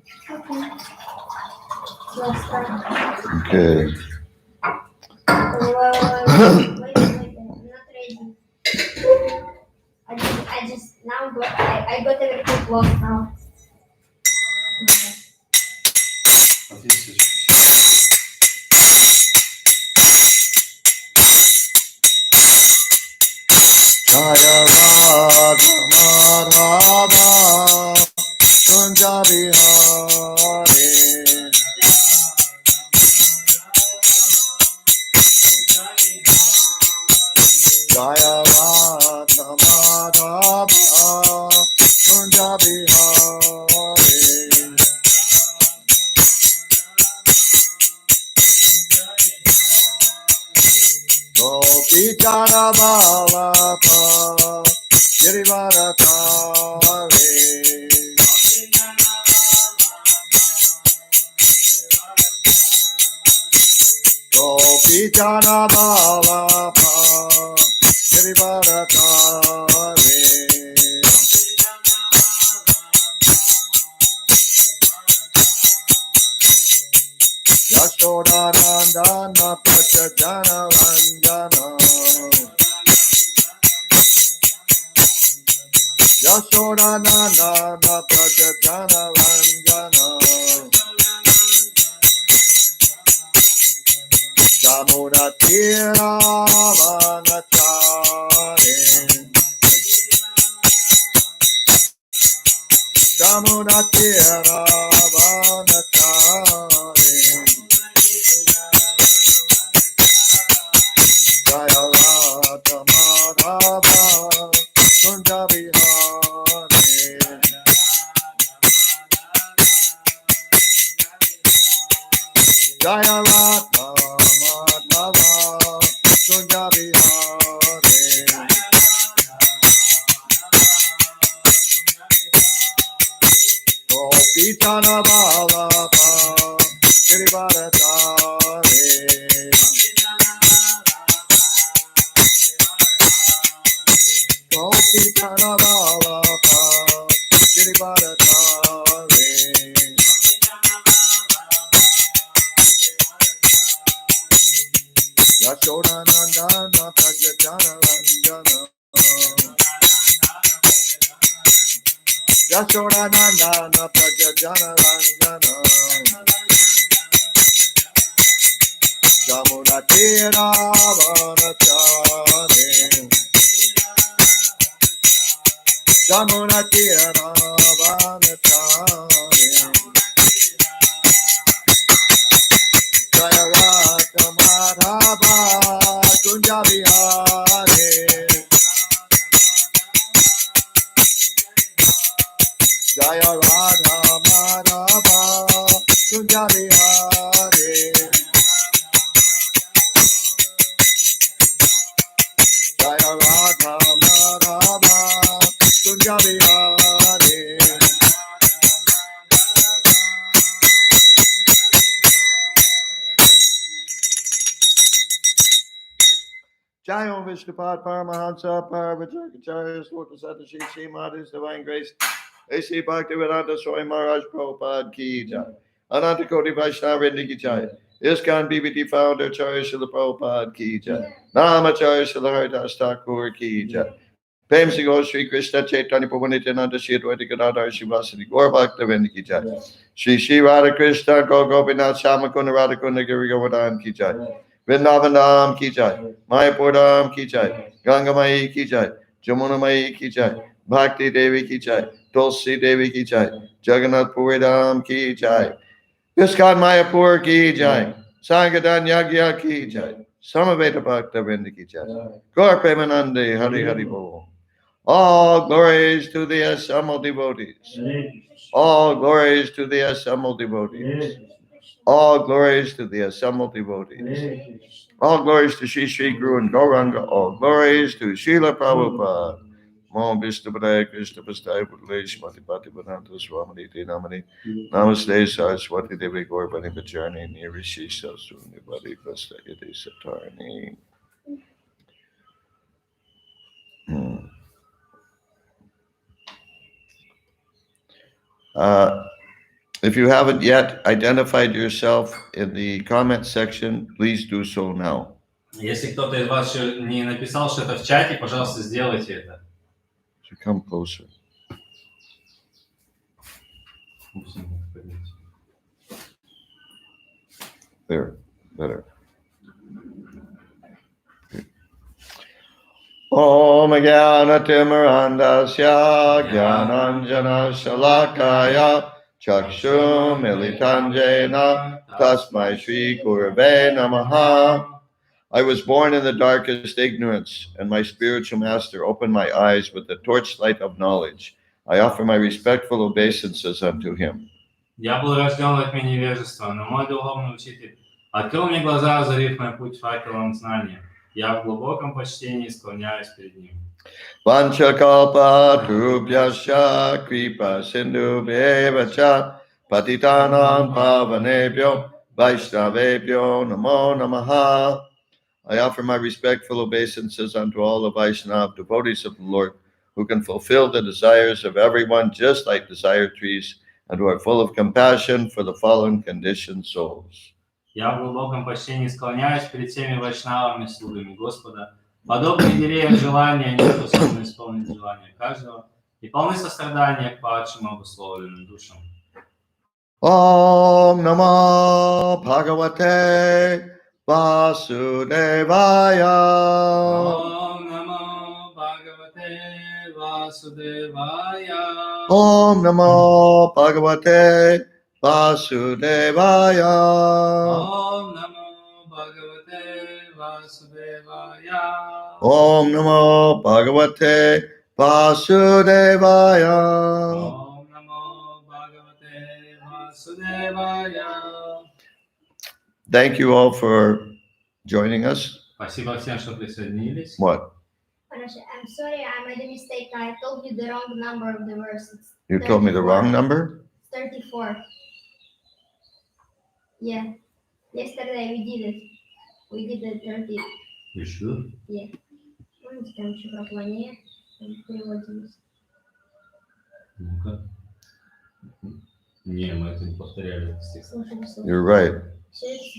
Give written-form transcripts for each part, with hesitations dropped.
Okay. Let's start. Okay. Wait. I'm not ready. I just now go. I got a very quick walk now. Jaya Radha Madhava Kunja Bihari Jaya Radha Madhava Kunja Bihari Gopi Jana Ballabha Girivaratari Gopi Jana Ballabha Girivaratari Yashodanandana Prachajana Ranjana Yashodanandana Prachajana Ranjana Jamuna Tira Vanachari Jamuna Tira Vanachari Jaya Radha Madhava Kunja Bihari Jaya Radha Madhava Kunja Bihari Gopi Jana Ballabha Girivaratari Gopi Jana Ballabha Girivaratari Yashodanandana Prachajana Ranjana Yashodanandana Prachajana Ranjana Jamuna Tira Vanachari Jamuna Tira Vanachari Jaya Radha Madhava Kunja Bihari Jaya Radha Madhava Kunja Bihari Jaya Radha Madhava Kunja Bihari Jai Om Vishnupad Paramahansa Paravajakacharya Sloka Satashi Srimad His Divine Grace A.C. Bhaktivedanta Swami Maharaj Prabhupada Ki Jai Ananta Koti Vaishnava Vrinda Ki Jai ISKCON BBT Founder Acharya Srila Prabhupada Ki Jai Namacharya Srila Haridas Thakur Ki Jai Prem Se Gaur Shri Krishna Chaitanya Prabhu Nityananda Shri Advaita Gadadhar Shivasati Gaur Bhaktivinoda Ki Jai Shri Shri Radha Krishna Gaur Gopinath Shamakunda Radhakunda Giri Govardhan Ki Jai Vrindavan Dham Ki Jai Mayapur Dham Ki Jai Ganga Mai Ki Jai Jamuna Mai Ki Jai Bhakti Devi Ki Jai Tulsi Devi Ki Jai Jagannath Puri Dham Ki Jai ISKCON Mayapur Ki Jai Sangadan Yagya Ki Jai Samaveta Bhakta Vrinda Ki Jai Gaur Premanande Hari Hari Bol All glories to the assembled devotees. All glories to the assembled devotees. All glories to the assembled devotees. All glories to Shri Shri Guru and Gauranga. All glories to Srila Prabhupada. Om Vishnu Padaya Krishna Pastaya Pudale Shmati Pati Bananta Swamani Te Namani Namaste Saraswati Devi Gorbani Bajani Nirishi Sasuni Badi Pastaya De Satarni. If you haven't yet identified yourself in the comment section, please do so now. Если кто-то из вас еще не написал что-то в чате, пожалуйста, сделайте это. So come closer. There, better. Om Jnana Timirandasya Jnananjana Shalakaya Chakshum Militanjena Tasmai Shri Gurave Namaha. I was born in the darkest ignorance, and my spiritual master opened my eyes with the torchlight of knowledge. I offer my respectful obeisances unto him. Я был рожден во тьме невежества, но мой духовный учитель открыл мне глаза, озарив мой путь факелом знания. Я в глубоком почтении склоняюсь перед ним. Vanchakalpa Turubhyasya Kripa Sindhubhyevacha Patitanam Pavanebhyo Vaishnavebhyo Namo Namaha. I offer my respectful obeisances unto all the Vaishnava devotees of the Lord, who can fulfill the desires of everyone just like desire trees, and who are full of compassion for the fallen conditioned souls. Я в глубоком почтении склоняюсь перед всеми вайшнавами, слугами Господа. Подобные деревья желания, они способны исполнить желания каждого и полны сострадания к падшим обусловленным душам. Om Namo Bhagavate Vasudevaya. Om Namo Bhagavate Vasudevaya. Om Namo Bhagavate Vasudevaya. Om Namo Bhagavate Vasudevaya. Om Namo Bhagavate Vasudevaya. Om Namo Bhagavate Vasudevaya. Thank you all for joining us. Спасибо всем, что присоединились. What? I'm sorry, I made a mistake. I told you the wrong number of the verse. It's You told me the 34. wrong number? 34. Yeah. Yesterday we did it. We did the 30. You sure? Yeah. Помните, там еще про планету переводилось. Ну-ка. Не, мы это не повторяли. You're right.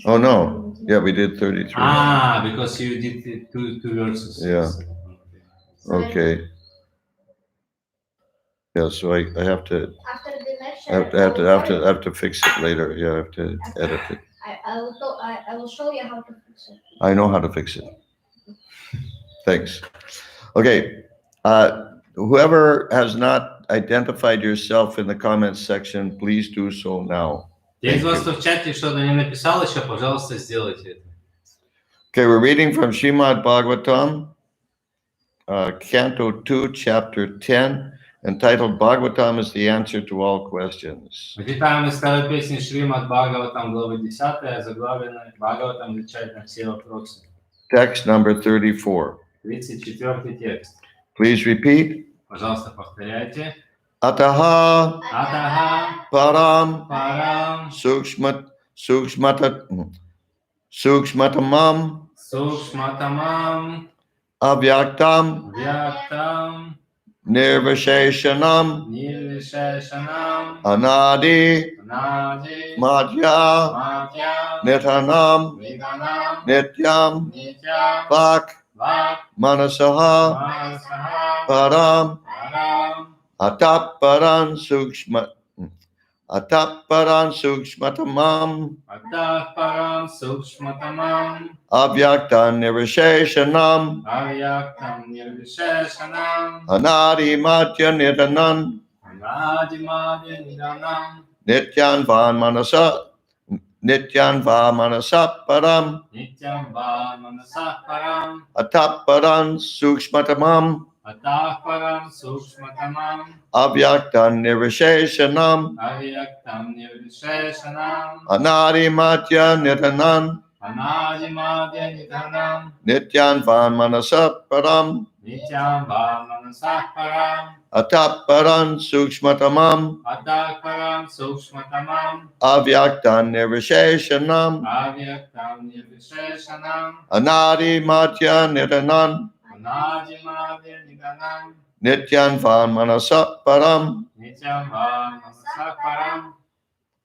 Oh no. Yeah, we did 33. Ah, because you did the two verses. Yeah. Okay. Yeah, so I have to After the lecture, I have to fix it later. Yeah, I have to edit it. I will show you how to fix it. I know how to fix it. Thanks. Okay. Whoever has not identified yourself in the comments section, please do so now. Те из вас, кто в чате что-то не написал еще, пожалуйста, сделайте это. Okay, we're reading from Srimad Bhagavatam, Canto 2, Chapter 10, entitled Bhagavatam is the answer to all questions. Мы читаем из второй песни Шримад Бхагаватам, главы 10, заглавленной Бхагаватам отвечает на все вопросы. Text number 34. 34 текст. Please repeat. Пожалуйста, повторяйте. Ataha Атаха param парам sukshmatamam сукшматамам avyaktam вьяктам nirvisheshanam нирвишешанам anadi нади madhya матья nitanam виданам nityam нитям vak вак manasaha манасаха param парам ataparan sukshmatamam атах парам сукшматамам avyaktam nirvisheshanam авьяктам нирвишешанам anadi madhya nitanam анади мади виданам nityan va manasa param нитям ва манасах парам ataparan sukshmatamam атах парам сукшматамам avyaktam nirvisheshanam авьяктам нирвишешанам anadi madhya nitanam анади мади виданам nityan va manasa param нитям ва манасах парам ataparan sukshmatamam атах парам сукшматамам avyaktam nirvisheshanam авьяктам нирвишешанам anadi madhya nitanam анади мади виданам nityan va manasa param нитям ва манасах парам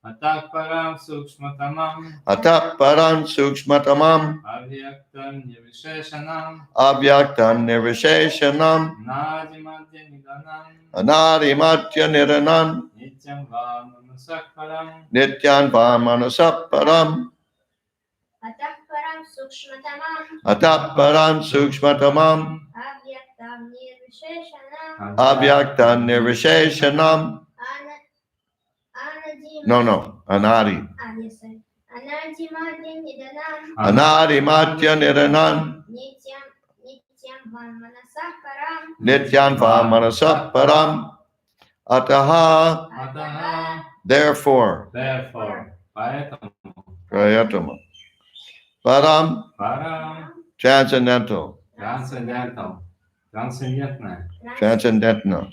Атак парам сукшматамам, Atap paran sukshmatamam авьяктам невишешанам, avyaktan nirvisheshanam надимадья ниданам, anadimatya niranan нитям вам манасакпарам, nityan vamanasaparam Atah param sukshmatamam atap paran sukshmatamam avyaktam nirvisheshanam avyaktan nirvisheshanam. anadim. No, anadi. Yes, sir. Anadimadya nidanam Anadimatya niranan nityam van manasah param nityan vamanasaparam ataha. Атаха, Therefore, поэтому, prayatama. Param, парам, transcendental, трансцендентное, transcendental.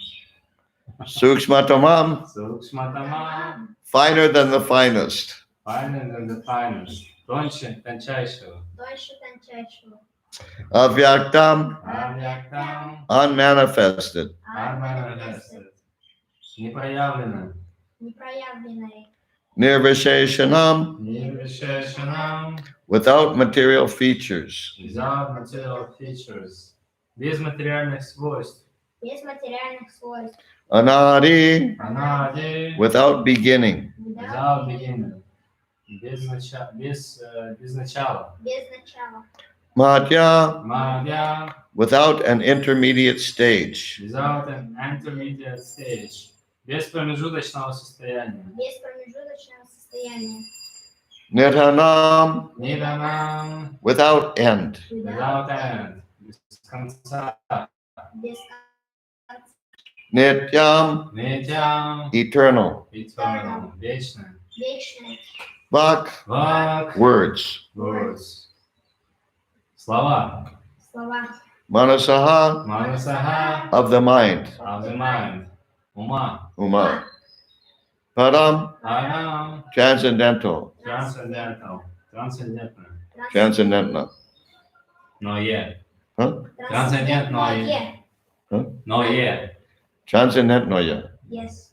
Sukshmatamam, сукшматамам, finer than the finest. finer than the finest, тоньше тончайшего, дольше тончайшего. Avyaktam, авьяктам, unmanifested. unmanifested, непроявленное, Непроявленное. Nirvisheshanam, нирвишешанам, without material features. without material features, без материальных свойств, Без материальных свойств. Anadi, анади, without beginning. without beginning, без начала, Без начала. Madhya, мадья, without an intermediate stage. without an intermediate stage, без промежуточного состояния, Без промежуточного состояния. Nidhanam, Ниданам, without end. without end, без конца, Без конца. Nityam, нитям, eternal. eternal, вечное, Вечное. Vak, вак, words. words, слова, Слова. Manasaha, манасаха, of the mind. of the mind, ума, Uma. Param, арам, transcendental. transcendental, Transcendental. но е, Huh? Трансцендентное. но е, Transcendental. Yes.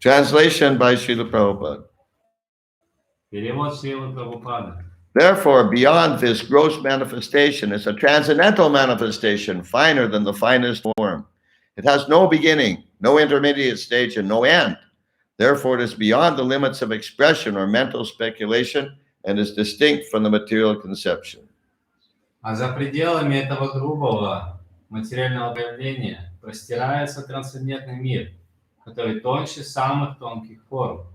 Translation by Srila Prabhupada. перевод Шрилы Прабхупады. Therefore, beyond this gross manifestation is a transcendental manifestation, finer than the finest form. It has no beginning, no intermediate stage, and no end. Therefore, it is beyond the limits of expression or mental speculation and is distinct from the material conception. А за пределами этого грубого материального проявления простирается трансцендентный мир, который тоньше самых тонких форм.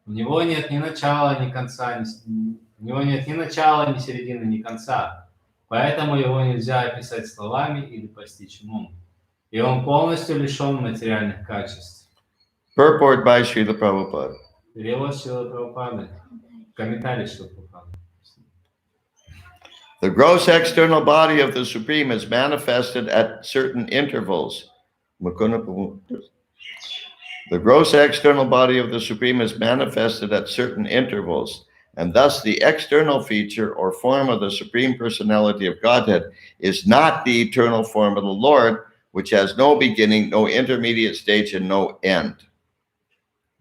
У него нет ни начала, ни конца, у него нет ни начала, ни середины, ни конца. Поэтому его нельзя описать словами или постичь умом. И он полностью лишен материальных качеств. Purport by Srila Prabhupada. Перевод Шрилы Прабхупады. Комментарий Шрилы Прабхупады. The gross external body of the Supreme is manifested at certain intervals. The gross external body of the Supreme is manifested at certain intervals, and thus the external feature or form of the Supreme Personality of Godhead is not the eternal form of the Lord, which has no beginning, no intermediate stage, and no end.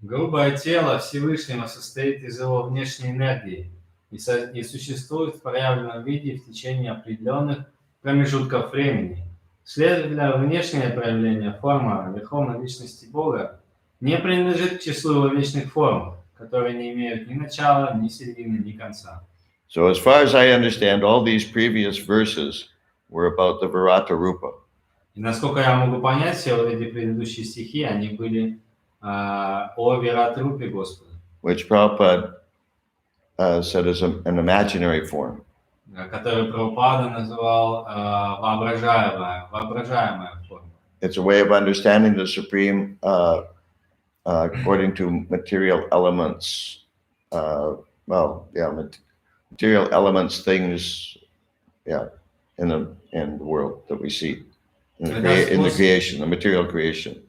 Грубое тело Всевышнего состоит из его внешней энергии и существует в проявленном виде в течение определенных промежутков времени. Следовательно, внешнее проявление форма Верховной Личности Бога не принадлежит к числу его вечных форм, которые не имеют ни начала, ни середины, ни конца. So as far as I understand, all these previous verses were about the Virata Rupa. И насколько я могу понять, все вот эти предыдущие стихи, они были о Виратрупе Господа, Which Prabhupada said is an imaginary form. который Прабхупада называл воображаемая форма. It's a way of understanding the Supreme according to material elements. Material elements, things, in the world that we see, in the creation, the material creation.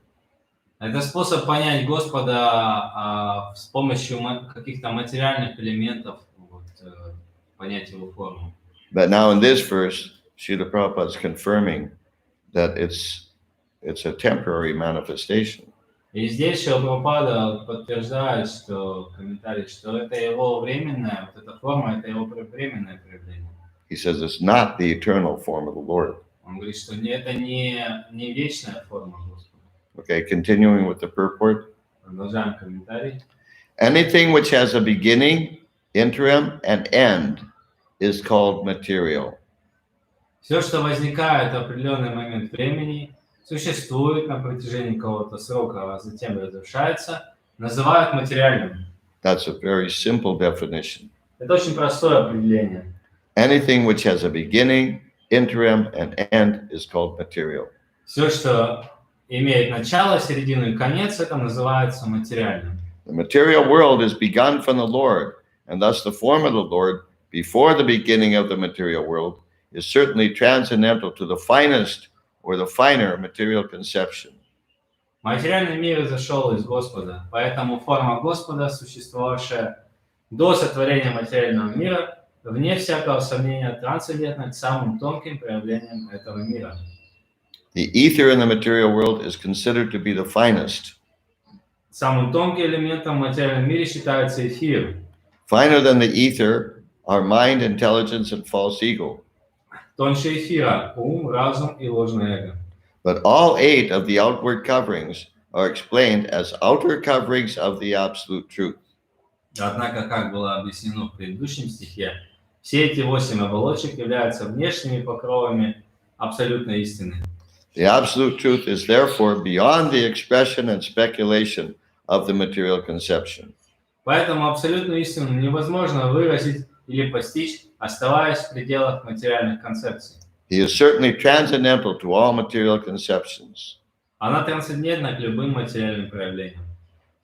Это способ понять Господа с помощью каких-то материальных элементов, понять его форму. But now in this verse, Srila Prabhupada is confirming that it's a temporary manifestation. И здесь Шрила Прабхупада подтверждает, что комментарий, что это его временная, вот эта форма, это его временное проявление. He says it's not the eternal form of the Lord. Он говорит, что это не вечная форма Господа. Okay, continuing with the purport. Продолжаем комментарий. Anything which has a beginning, interim, and end is called material. Все, что возникает в определенный момент времени, существует на протяжении какого-то срока, а затем разрушается, называют материальным. That's a very simple definition. Это очень простое определение. Anything which has a beginning, interim, and end is called material. Все, что имеет начало, середину и конец, это называется материальным. The material world is begun from the Lord, and thus the form of the Lord before the beginning of the material world is certainly transcendental to the finest or the finer material conception. Материальный мир изошел из Господа, поэтому форма Господа, существовавшая до сотворения материального мира, вне всякого сомнения трансцендентна к самым тонким проявлениям этого мира. The ether in the material world is considered to be the finest. Самым тонким элементом в материальном мире считается эфир. Finer than the ether are mind, intelligence, and false ego. Тоньше эфира – ум, разум и ложное эго. But all 8 of the outward coverings are explained as outer coverings of the absolute truth. Однако, как было объяснено в предыдущем стихе, все эти 8 оболочек являются внешними покровами абсолютной истины. The absolute truth is therefore beyond the expression and speculation of the material conception. Поэтому абсолютную истину невозможно выразить или постичь, оставаясь в пределах материальных концепций. He is certainly transcendental to all material conceptions. Она трансцендентна к любым материальным проявлениям.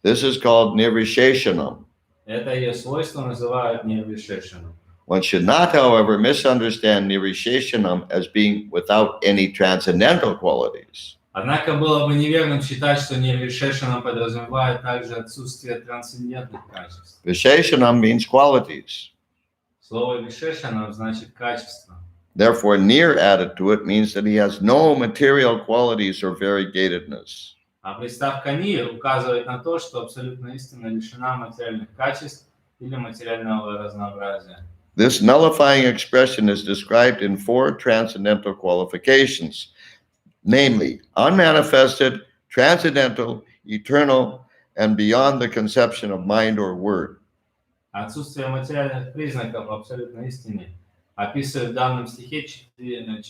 This is called nirvisheshanam. Это ее свойство называют нирвишешаном. One should not, however, misunderstand nirvisheshanam as being without any transcendental qualities. Однако было бы неверным считать, что нирвишешаном подразумевает также отсутствие трансцендентных качеств. Visheshanam means qualities. Слово вишешаном значит качество. Therefore, near added to it means that he has no material qualities or variegatedness. А приставка «нир» указывает на то, что абсолютная истина лишена материальных качеств или материального разнообразия. This nullifying expression is described in 4 transcendental qualifications, namely unmanifested, transcendental, eternal, and beyond the conception of mind or word. Отсутствие материальных признаков абсолютной истины описывает в данном стихе 4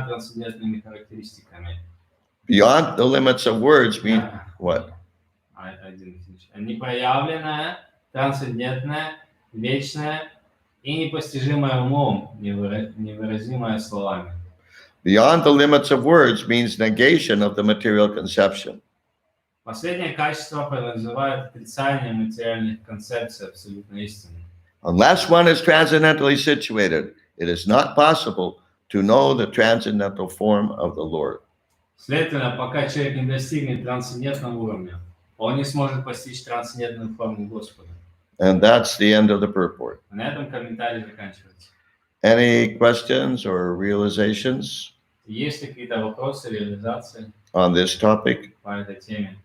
трансцендентными характеристиками. Beyond the limits of words mean what? Непроявленное, трансцендентное, вечное и непостижимое умом, невыразимое словами. Beyond the limits of words means negation of the material conception. Последнее качество подразумевает отрицание материальных концепций абсолютной истины. Unless one is transcendentally situated, it is not possible to know the transcendental form of the Lord. Следовательно, пока человек не достигнет трансцендентного уровня, он не сможет постичь трансцендентную форму Господа. And that's the end of the purport. На этом комментарий заканчивается. Any questions or realizations Есть ли какие-то вопросы, реализации on this topic? по этой теме?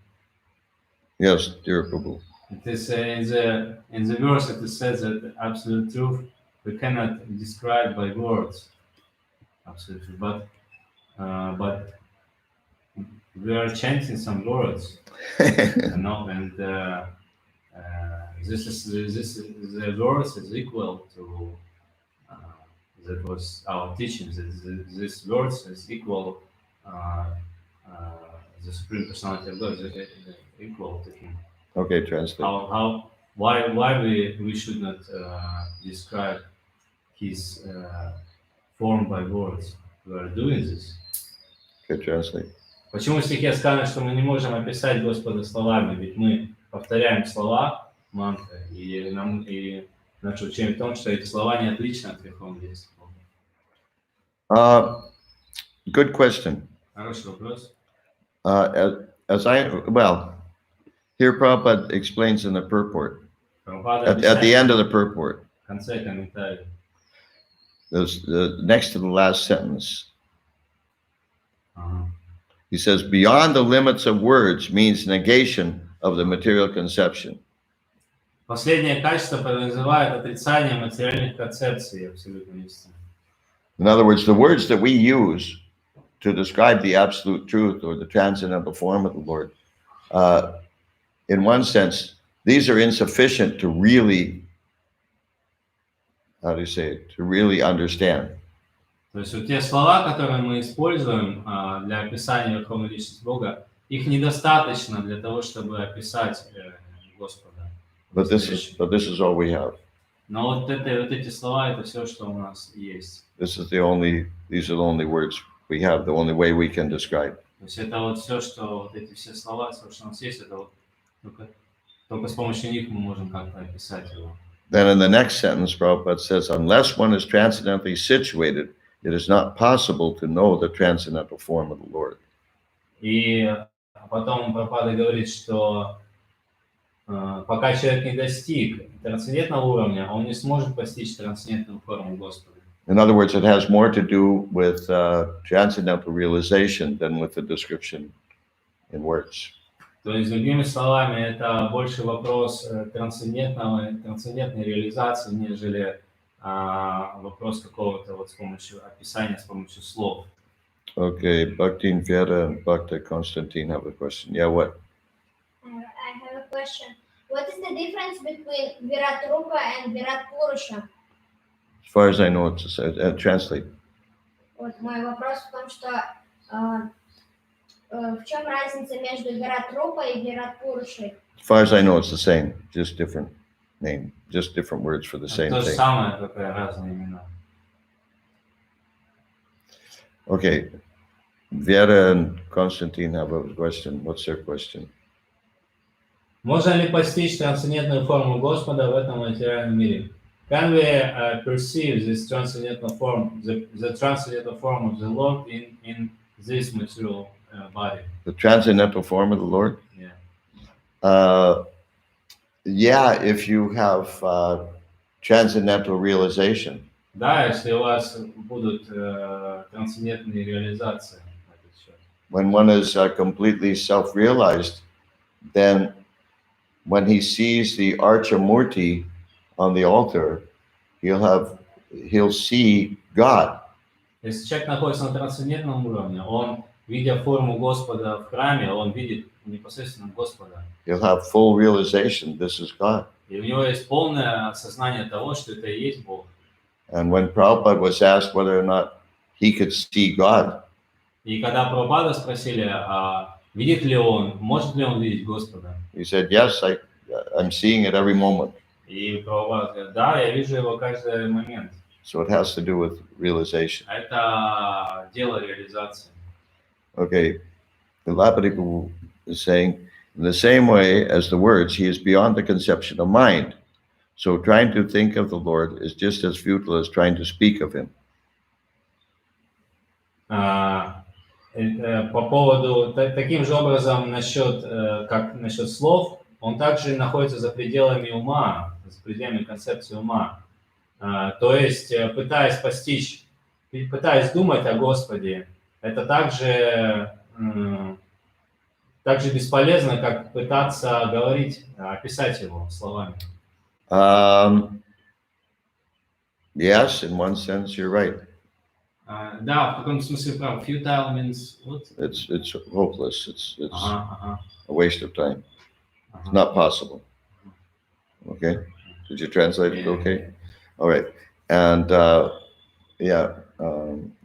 Yes, dear Prabhu. It is in the verse it says that absolute truth we cannot describe by words, absolutely, but we are chanting some words, you know, and this is the verse is equal to that was our teachings. This verse is equal the Supreme Personality of God is equal to Him. Okay, translate. Why we should not describe His form by words? We are doing this. Okay, translate. Почему в стихе сказано, что мы не можем описать Господа словами? Ведь мы повторяем слова мантры, и наше учение в том, что эти слова не отличны от верховного действия. Good question. Хороший вопрос. Here Prabhupada explains in the purport, Прабхупада at the end of the purport, в конце комментария. next to the last sentence. Ага. He says, beyond the limits of words means negation of the material conception. Последнее качество подразумевает отрицание материальных концепций абсолютной истины. In other words, the words that we use to describe the absolute truth or the transcendental form of the Lord, in one sense, these are insufficient to really, how do you say it, to really understand. То есть вот те слова, которые мы используем для описания Верховной Личности Бога, их недостаточно для того, чтобы описать Господа. But this is all we have. Но вот эти слова, это все, что у нас есть. These are the only words we have, the only way we can describe. То есть это вот все, что вот эти все слова, все, что у нас есть, это вот только с помощью них мы можем как-то описать его. Then in the next sentence, Prabhupada says, unless one is transcendently situated, it is not possible to know the transcendental form of the Lord. И потом Прабхупада говорит, что пока человек не достиг трансцендентного уровня, он не сможет постичь трансцендентную форму Господа. In other words, it has more to do with transcendental realization than with the description in words. То есть, другими словами, это больше вопрос трансцендентной реализации, нежели вопрос какого-то вот с помощью описания, с помощью слов. Okay, Bhaktin Vyeda and Bhakta Konstantin have a question. Yeah, what? I have a question. What is the difference between Virat Rupa and Virat Purusha? As far as I know, it's translate. Вот мой вопрос в том, что в чем разница между Вират Рупой и Вират Пурушей? As far as I know, it's the same, just different name, just different words for the same То же thing. самое, только разные имена. Okay, Vyeda and Konstantin have a question. What's their question? Можно ли постичь трансцендентную форму Господа в этом материальном мире? Can we perceive this transcendental form, the transcendental form of the Lord in this material body? The transcendental form of the Lord? Yeah. Yeah, if you have transcendental realization. Да, если у вас будут трансцендентные реализации. When one is completely self-realized, then when he sees the Archamurti on the altar, he'll see God. Если человек находится на трансцендентном уровне, он, видя форму Господа в храме, он видит непосредственно Господа. He'll have full realization this is God. И у него есть полное осознание того, что это и есть Бог. And when Prabhupada was asked whether or not he could see God, И когда Прабхупада спросили, видит ли он, может ли он видеть Господа? he said, yes, I'm seeing it every moment. И Прабхупада говорит, да, я вижу его каждый момент. So it has to do with realization. Это дело реализации. Okay, the Lapadipu is saying, in the same way as the words, he is beyond the conception of mind. So trying to think of the Lord is just as futile as trying to speak of him. По поводу, таким же образом, как насчет слов, он также находится за пределами ума, за пределами концепции ума. То есть, пытаясь думать о Господе, это также бесполезно, как пытаться говорить, описать его словами. Yes, in one sense, you're right. Да, в каком смысле прав. Futile means what? It's hopeless. It's Ага. a waste of time. It's not possible. Okay, did you translate it? Yeah. Okay, all right. And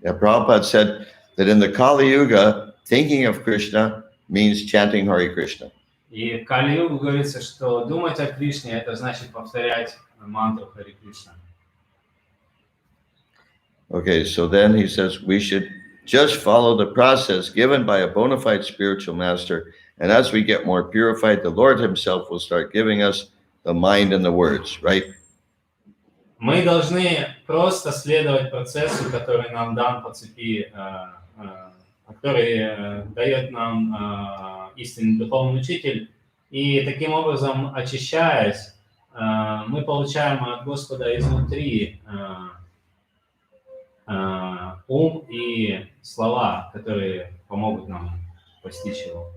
Prabhupada said that in the Kali Yuga, thinking of Krishna means chanting Hare Krishna. И в Кали-югу говорится, что думать о Кришне, это значит повторять мантру Харе Кришна. Okay, so then he says we should just follow the process given by a bona fide spiritual master. And as we get more purified, the Lord himself will start giving us the mind and the words, right? Мы должны просто следовать процессу, который нам дан по цепи, который дает нам истинный духовный учитель. И таким образом, очищаясь, мы получаем от Господа изнутри ум и слова, которые помогут нам постичь его.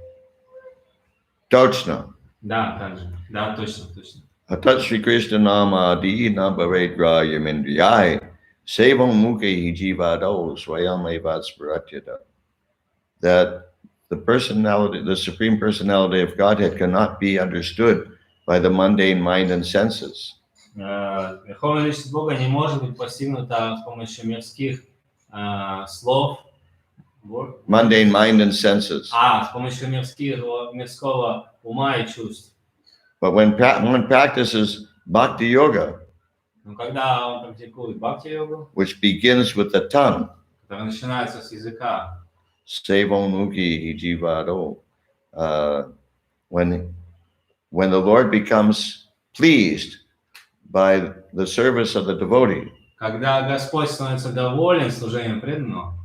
Точно. Да, также. Да, точно, точно. Atat Shri Krishna Nama Adi Nabaredra Yamindriyai Sevam Mukhi Jivado Swayam Evatspratyata. That the personality, the Supreme Personality of Godhead cannot be understood by the mundane mind and senses. Верховная личность Бога не может быть постигнута с помощью мирских слов. Mundane mind and senses. С помощью мирского ума и чувств. But when one practices bhakti yoga, Но когда он практикует бхакти-йогу, which begins with the tongue, которая начинается с языка, Sevamukhi Jivado, when the Lord becomes pleased by the service of the devotee, когда Господь становится доволен служением преданного,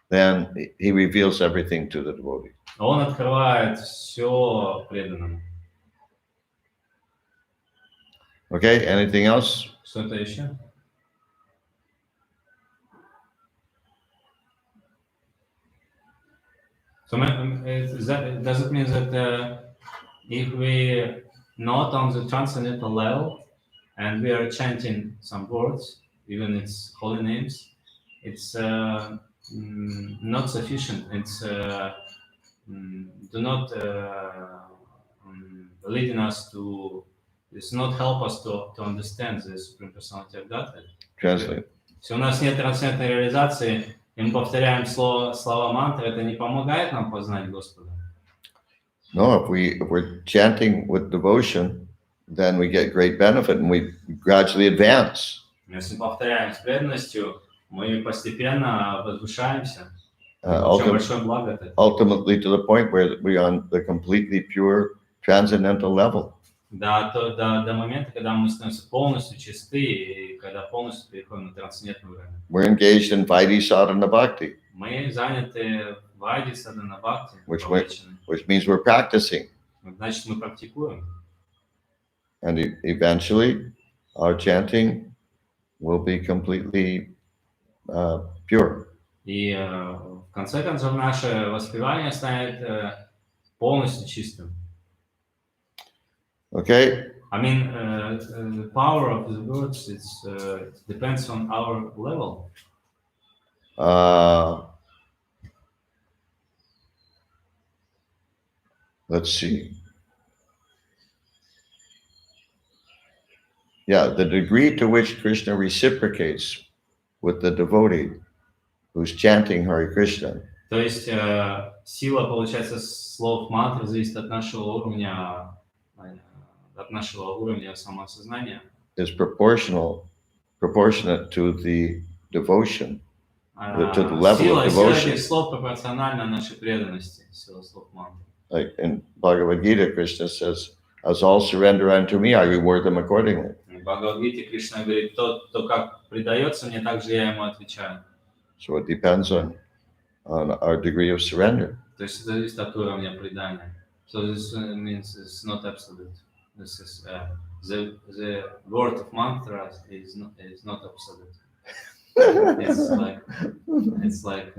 then he reveals everything to the devotee. он открывает все преданному. Okay, anything else? Что-то еще? So does it mean that if we not on the transcendental level and we are chanting some words, even its holy names, it's not sufficient. It's do not leading us to. It's not help us to understand the Supreme Personality of Godhead. Translate. Если у нас нет трансцендентной реализации, и мы повторяем слова мантры, это не помогает нам познать Господа. No, if we're chanting with devotion, then we get great benefit and we gradually advance. Если повторяем с преданностью, мы постепенно возвышаемся. Большое благо это. Ultimately to the point where we're on the completely pure transcendental level. До момента, когда мы становимся полностью чисты и когда полностью переходим на трансцендентный уровень. We're engaged in Vaidhi sadhana bhakti. Мы заняты Вайди садхана бхакти, which means we're practicing. Значит, мы практикуем. And eventually, our chanting will be completely pure. И в конце концов наше воспевание станет полностью чистым. Okay. I mean, the power of the words it depends on our level. Let's see. Yeah, the degree to which Krishna reciprocates with the devotee who's chanting Hare Krishna. То есть сила, получается, слов мантры зависит от нашего уровня самоосознания. Is proportionate to the devotion, to the level of devotion. Сила этих слов пропорциональна нашей преданности, сила слов мантры. Like in Bhagavad Gita, Krishna says, "As all surrender unto me, I reward them accordingly." В Бхагавад-гите Кришна говорит, кто как предается мне, так же я ему отвечаю. So it depends on our degree of surrender. То есть это зависит от уровня предания. So this means it's not absolute. This is the word of mantra is not absolute. It's like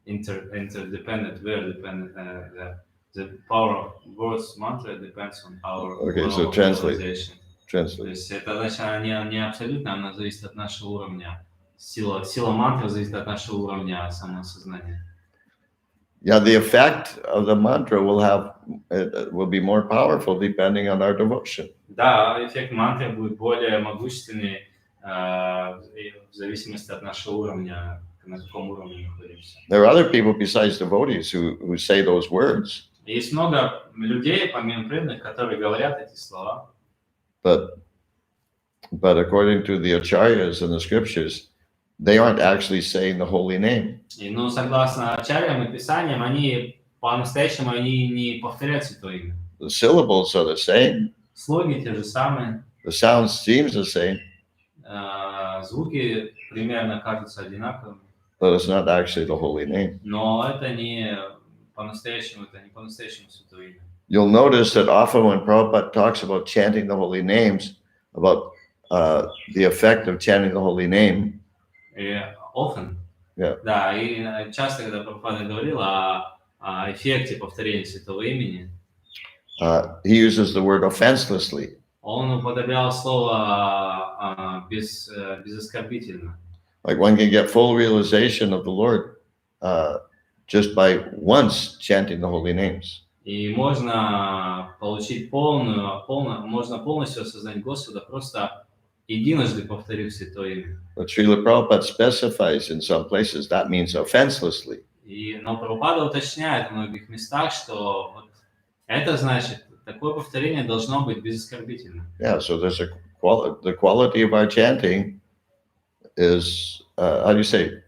interdependent, very dependent. The power of words mantra depends on our So translate. То есть это значит, она не абсолютно, она зависит от нашего уровня. Сила мантры зависит от нашего уровня самоосознания. Yeah, the effect of the mantra will be more powerful depending on our devotion. Да, эффект мантры будет более могущественный в зависимости от нашего уровня, на каком уровне мы находимся. There are other people besides devotees who say those words. Есть много людей, помимо преданных, которые говорят эти слова. But according to the acharyas and the scriptures, they aren't actually saying the holy name. Но согласно ачарьям и писаниям, они по-настоящему не повторяют святое имя. The syllables are the same. Слоги те же самые. The sound seems the same. Звуки примерно кажутся одинаковыми. But it's not actually the holy name. Но это не по-настоящему святое имя. You'll notice that often when Prabhupada talks about chanting the holy names, about the effect of chanting the holy name, И often, Yeah. Да, и часто, когда Прабхупада говорил о эффекте повторения святого имени, he uses the word offenselessly. он употреблял слово безоскорбительно. Like one can get full realization of the Lord just by once chanting the holy names. И можно получить можно полностью осознать Господа, просто единожды повторив святое имя. But Srila Prabhupada specifies in some places that means offenselessly. Но Прабхупада уточняет в многих местах, что вот это значит, такое повторение должно быть безоскорбительным. Yeah, so there's the quality of our chanting is, how do you say,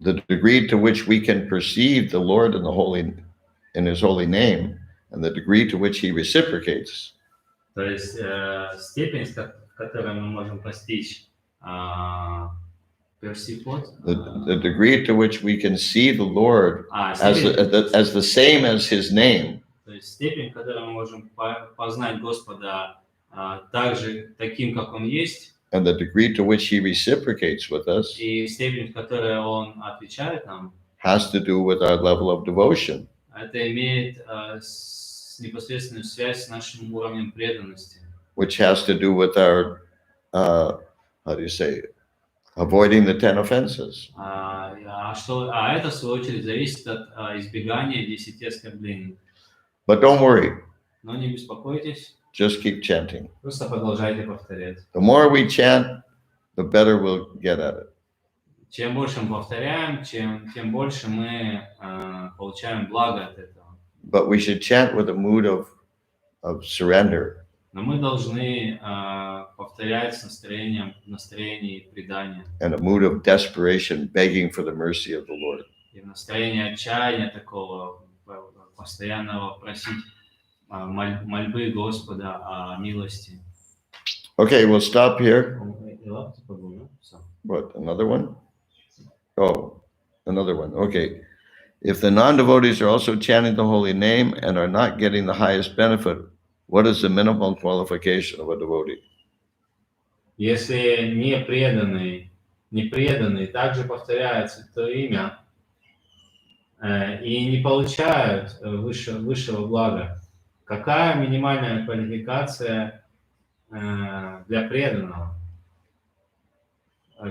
the degree to which we can perceive the Lord in His holy name, and the degree to which He reciprocates. То есть степень, в которой мы можем постичь perceive what? The degree to which we can see the Lord as the same as His name. То есть степень, в которой мы можем познать Господа таким, как Он есть. And the degree to which He reciprocates with us и степень, в которой Он отвечает нам, has to do with our level of devotion. Это имеет непосредственную связь с нашим уровнем преданности. Which has to do with our, how do you say, avoiding the 10 offenses. Это, в свою очередь, зависит от избегания 10 оскорблений. But don't worry. Но не беспокойтесь. Just keep chanting. Просто продолжайте повторять. The more we chant, the better we'll get at it. Чем больше мы повторяем, тем больше мы получаем благо от этого. But we should chant with a mood of surrender. Но мы должны повторять с настроением предания. And a mood of desperation, begging for the mercy of the Lord. И в настроении отчаяния такого постоянного просить мольбы Господа о милости. Okay, we'll stop here. What, another one? Oh, another one. Okay. If the non-devotees are also chanting the holy name and are not getting the highest benefit, what is the minimum qualification of a devotee? Если непреданные также повторяют святое имя и не получают высшего блага, какая минимальная квалификация для преданного?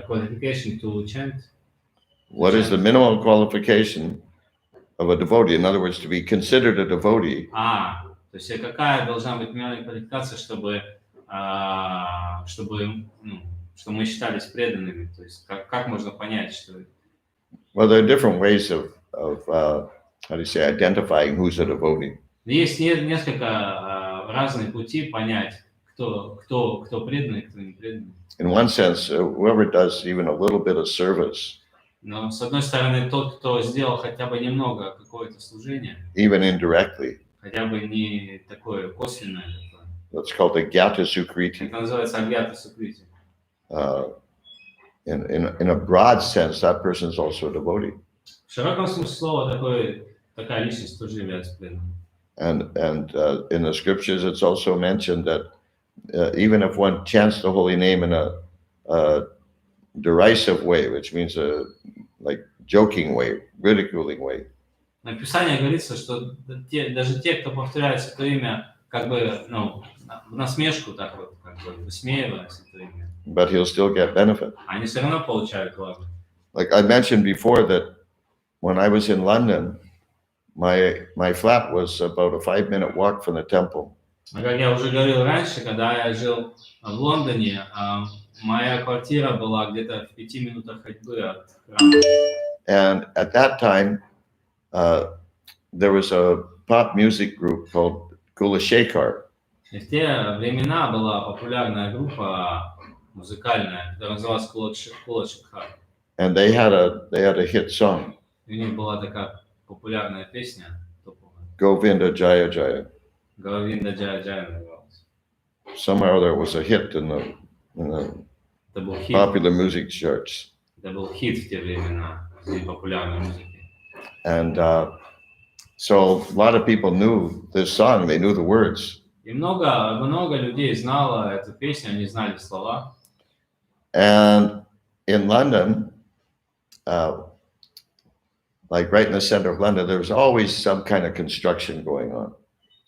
Qualification to chant? What is the minimum qualification of a devotee? In other words, to be considered a devotee. То есть какая должна быть минимальная квалификация, чтобы мы считались преданными? То есть как можно понять, что... Well, there are different ways of how do you say, identifying who's a devotee. Есть несколько разных путей понять, кто преданный, кто не преданный. In one sense, whoever does even a little bit of service, Но с одной стороны, тот, кто сделал хотя бы немного какое-то служение, even indirectly, хотя бы не такое косвенное, that's called a gyata sukriti. это называется агьята сукрити. In a broad sense, that person is also a devotee. В широком смысле слова такая личность тоже является преданным. And in the scriptures, it's also mentioned that even if one chants the holy name in a derisive way, which means a like joking way, ridiculing way. В Писании говорится, что даже те, кто повторяет святое имя, как бы, в насмешку так вот, как бы высмеивая святое имя. But he'll still get benefit. Они все равно получают благо. Like I mentioned before that when I was in London, my flat was about a 5-minute walk from the temple. Как я уже говорил раньше, когда я жил в Лондоне, моя квартира была где-то в 5 минутах ходьбы от храма. And at that time, there was a pop music group called Kula Shekhar. И в те времена была популярная группа музыкальная, которая называлась Кула Шекхар. And they had a hit song. И у них была такая популярная песня. Govinda Jaya Jaya. Говинда Джая Джая называлась. Somehow there was a hit in the Это был хит. popular music charts. Это был хит в те времена среди популярной музыки. And so a lot of people knew this song. They knew the words. И много людей знало эту песню, они знали слова. And in London, like right in the center of London, there was always some kind of construction going on.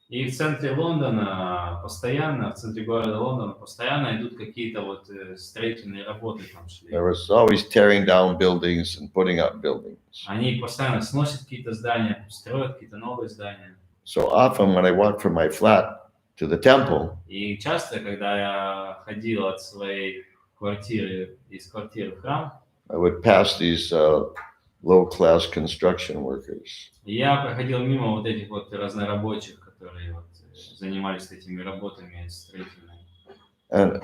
И в центре Лондона постоянно, в центре города Лондона постоянно идут какие-то вот строительные работы там шли. There was always tearing down buildings and putting up buildings. Они постоянно сносят какие-то здания, строят какие-то новые здания. So often when I walked from my flat to the temple, И часто, когда я ходил от своей квартиры, из квартиры в храм, I would pass these low-class construction workers. я проходил мимо вот этих вот разнорабочих, которые вот занимались этими работами строительными. And,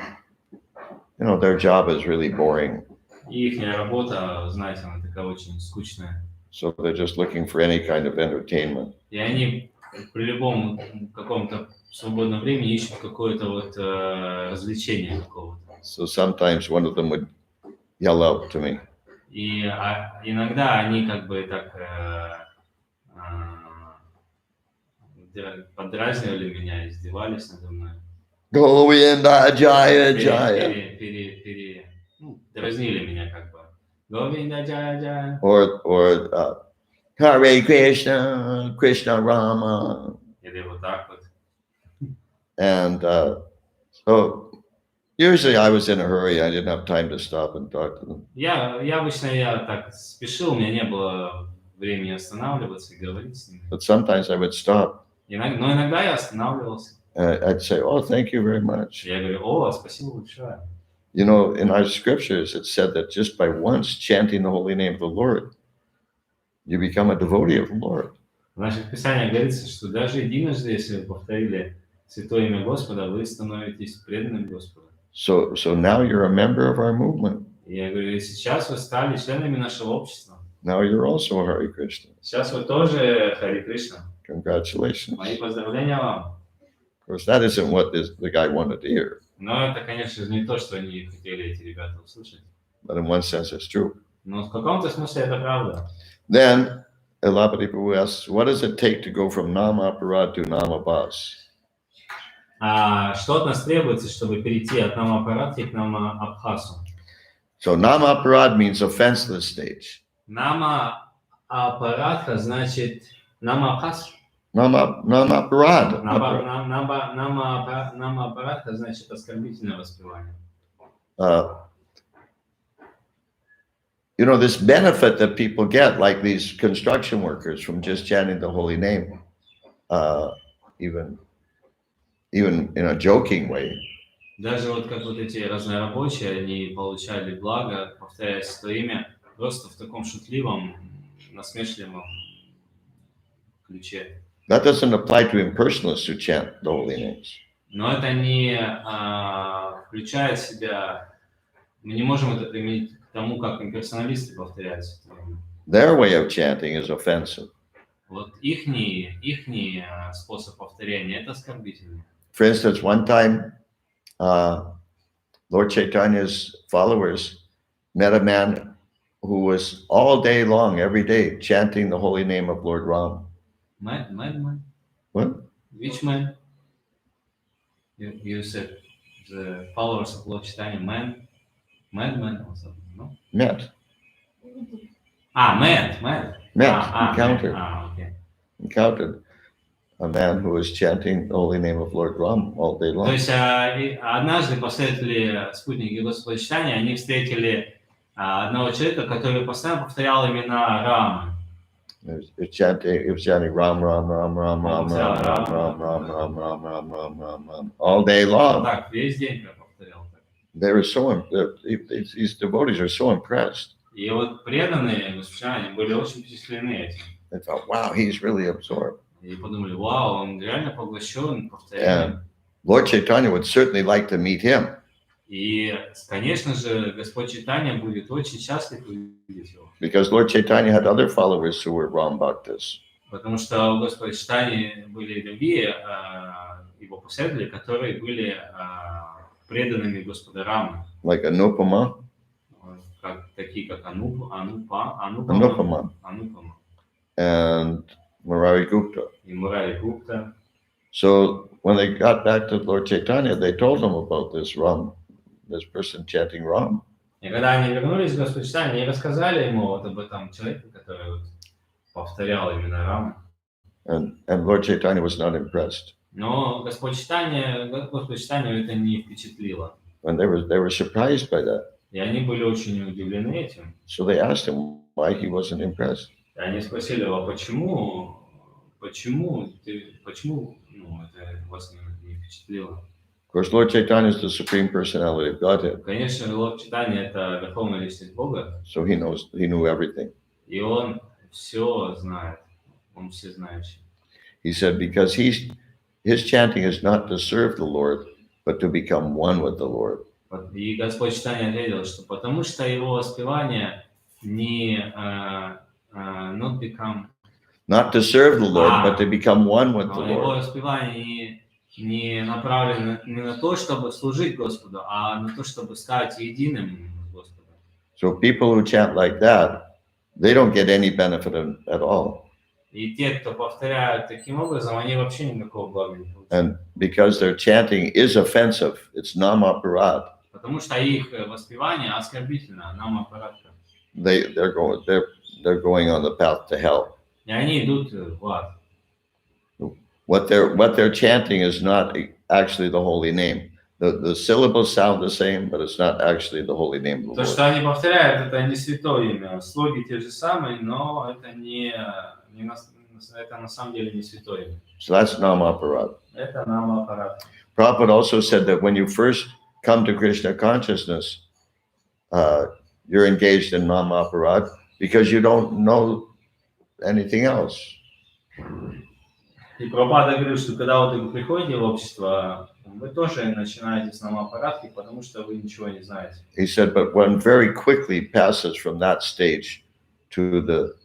you know, their job is really boring. И их работа, знаете, она такая очень скучная. So they're just looking for any kind of entertainment. И они при любом каком-то свободном времени ищут какое-то вот развлечение какого-то. So sometimes one of them would yell out to me, И иногда они как бы так подразнивали меня, издевались надо мной. Govinda Jaya Jaya. Дразнили меня как бы. Говинда Джая Джая. Or Hare Krishna, Krishna Rama. Или вот так вот. And so usually I was in a hurry. I didn't have time to stop and talk to them. Я обычно так спешил, у меня не было времени останавливаться и говорить с ними. But sometimes I would stop. Но иногда я останавливался. I'd say, "Oh, thank you very much." Я говорю: о, спасибо большое. You know, in our scriptures, it said that just by once chanting the holy name of the Lord, you become a devotee of the Lord. В наших писаниях говорится, что даже единожды, если вы повторили святое имя Господа, вы становитесь преданным Господу. So now you're a member of our movement. И я говорю, и сейчас вы стали членами нашего общества. Now you're also a Hare Krishna. Сейчас вы тоже Хари Кришна. Congratulations. Мои поздравления вам. Of course, that isn't what the guy wanted to hear, Но это, конечно же, не то, что они хотели эти ребята услышать. but in one sense, it's true. Но в каком-то смысле это правда. Then Elapati Prabhu asks, what does it take to go from Nama Aparad to Nama Bas? Что от нас требуется, чтобы перейти от Нама-Апаратхи к Нама-Абхасу? So Nama Aparad means offenseless stage. Нама-Апаратха значит Нама-Абхас. Nama Aparad. Нама-Апаратха значит оскорбительное воспевание. You know, this benefit that people get, like these construction workers, from just chanting the holy name, even in a joking way. Даже вот как вот эти разнорабочие, они получали благо, повторяя свое имя, просто в таком шутливом, насмешливом ключе. That doesn't apply to impersonalists who chant the holy names. Но это не включает в себя, мы не можем это применить к тому, как имперсоналисты повторяют свое имя. Their way of chanting is offensive. Вот ихний способ повторения – это оскорбительно. For instance, one time, Lord Chaitanya's followers met a man who was all day long, every day, chanting the holy name of Lord Ram. Madman? What? Which man? You said the followers of Lord Chaitanya, madman or something, no? Met. Met. Encountered. Okay. Encountered a man who was chanting the holy name of Lord Ram all day То long. есть однажды последователи спутники Господа Читания, они встретили одного человека, который постоянно повторял имена Рамы. He was chanting Ram, Ram, Ram, Ram, Ram, Ram, Ram, Ram, Ram, Ram, Ram, Ram, Ram, Ram, Ram, all day long. Так, весь день повторял. They were these devotees are so impressed. И вот преданные Господа были очень впечатлены этим. They thought, wow, he's really absorbed. И подумали, вау, он реально поглощен повторением. Lord Chaitanya would certainly like to meet him. И, конечно же, Господь Чайтанья будет очень счастлив увидеть его. Because Lord Chaitanya had other followers who were Ram Bhaktas. Потому что у Господа Чайтаньи были другие его последователи, которые были преданными Господа Рамы. Like Anupama. Такие как Анупама. And Murari Gupta. И Мурари Гупта. So when they got back to Lord Chaitanya, they told him about this person chanting Ram. И когда они вернулись в Господь они рассказали ему вот об этом человеке, который вот повторял именно рамы. And Lord Chaitanya was not impressed. Но Господь это не впечатлило. And they were surprised by that. И они были очень удивлены этим. So they asked him why he wasn't impressed. И они спросили его, почему это вас не впечатлило? Of course, Lord Chaitanya is the Supreme Personality of Godhead, Конечно, Лорд Чайтанья это Верховная Личность Бога, so he knew everything. и Он все знает, Он всезнающий. He said because his chanting is not to serve the Lord, but to become one with the Lord. Вот, и Господь Чайтанья ответил, что потому что его воспевание не not become, Not to serve the Lord, but to become one with the его Lord. воспевание не направлено не на то, чтобы служить Господу, а на то, чтобы стать единым с Господом. So people who chant like that, they don't get any benefit at all. И те, кто повторяют таким образом, они вообще никакого блага не получают. And because their chanting is offensive, it's namaparad. Потому что их воспевание оскорбительно, нам аппаратка. They're going on the path to hell. И они идут в ад. What they're chanting is not actually the holy name. The syllables sound the same, but it's not actually the holy name of the То, Lord. что они повторяют, это не святое имя. Слоги те же самые, но это это на самом деле не святое имя. So that's namaparad. Это нам аппарат. Prabhupada also said that when you first come to Krishna consciousness, you're engaged in namaparad because you don't know anything else. И Прабхупада говорит, что когда вот вы приходите в общество, вы тоже начинаете с намапаратки, потому что вы ничего не знаете. He said, but one very quickly passes from that stage to the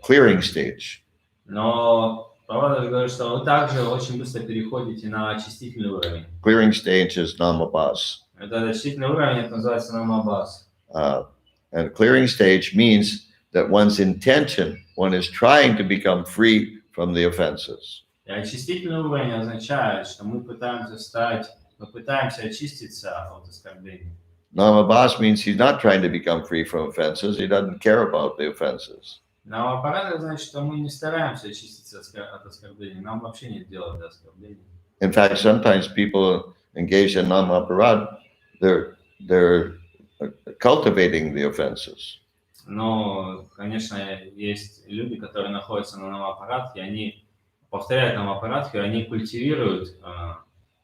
clearing stage. Но Прабхупада говорит, что вы также очень быстро переходите на очистительный уровень. Clearing stage is namabhas. Этот очистительный уровень это называется намабас. And clearing stage means that one's intention, one is trying to become free from the offenses. И очистительный уровень означает, что мы пытаемся очиститься от оскорблений. Namabhas means he's not trying to become free from offenses. He doesn't care about the offenses. Намапарат значит, что мы не стараемся очиститься от оскорблений. Нам вообще нет дела до оскорблений. In fact, sometimes people engaged in namaparad, they're cultivating the offenses. Но, конечно, есть люди, которые находятся на намапаратке, они повторяют намапаратку, они культивируют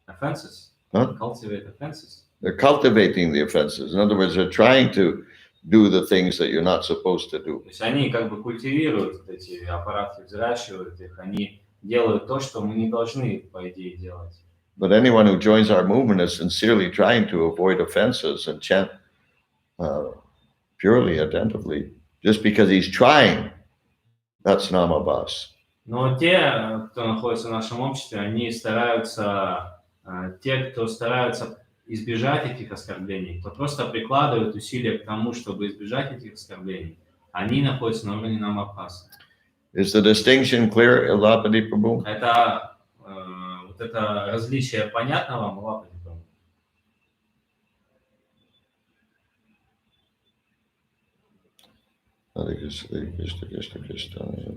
offenses. Huh? Cultivate offenses. They're cultivating the offenses. In other words, they're trying to do the things that you're not supposed to do. То есть они как бы культивируют эти аппаратки, взращивают их, они делают то, что мы не должны, по идее, делать. But anyone who joins our movement is sincerely trying to avoid offenses and chant purely, attentively, just because he's trying, that's namabhas. Но те, кто находится в нашем обществе, они стараются, те, кто стараются избежать этих оскорблений, кто просто прикладывает усилия к тому, чтобы избежать этих оскорблений, они находятся на уровне намабхаса. Is the distinction clear, Elapati Prabhu? Это вот это различие понятно вам, Лапати? Hare Krishna, Hare Krishna, Krishna Krishna, Hare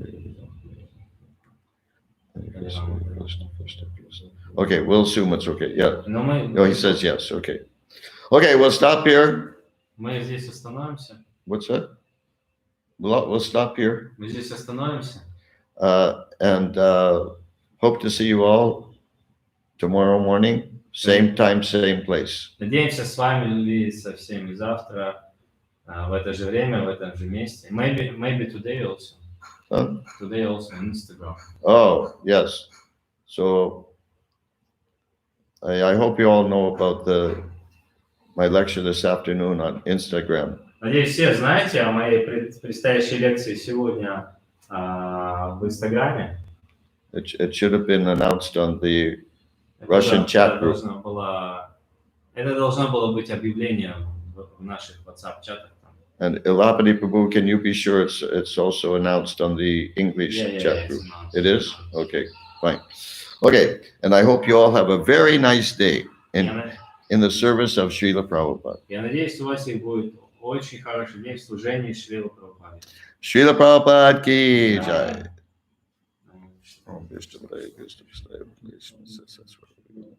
Krishna. Okay, we'll assume it's okay. Yeah. Но мы, No, he says yes. Okay. Okay, we'll stop here. мы здесь остановимся. What's that? We'll stop here. Мы здесь остановимся. And hope to see you all tomorrow morning, same time, same place. Надеемся с вами увидеться всеми завтра в это же время, в этом же месте. Maybe today also. Huh? Today also on Instagram. Oh, yes. So I hope you all know about my lecture this afternoon on Instagram. Надеюсь, все знаете о моей предстоящей лекции сегодня в Инстаграме. It should have been announced on the Russian chat group. Это должно было быть объявление в наших WhatsApp-чатах. And Elapati Prabhu, can you be sure it's also announced on the English chat group? It is? Okay, fine. Okay, and I hope you all have a very nice day. And in the service of Srila Prabhupada. Я надеюсь, у вас их будет очень хороший день в служении Шрила Прабхупады. Srila Prabhupada ki Да. jai. Om Vishnu Padaya, Vishnu Padaya, Vishnu Padaya.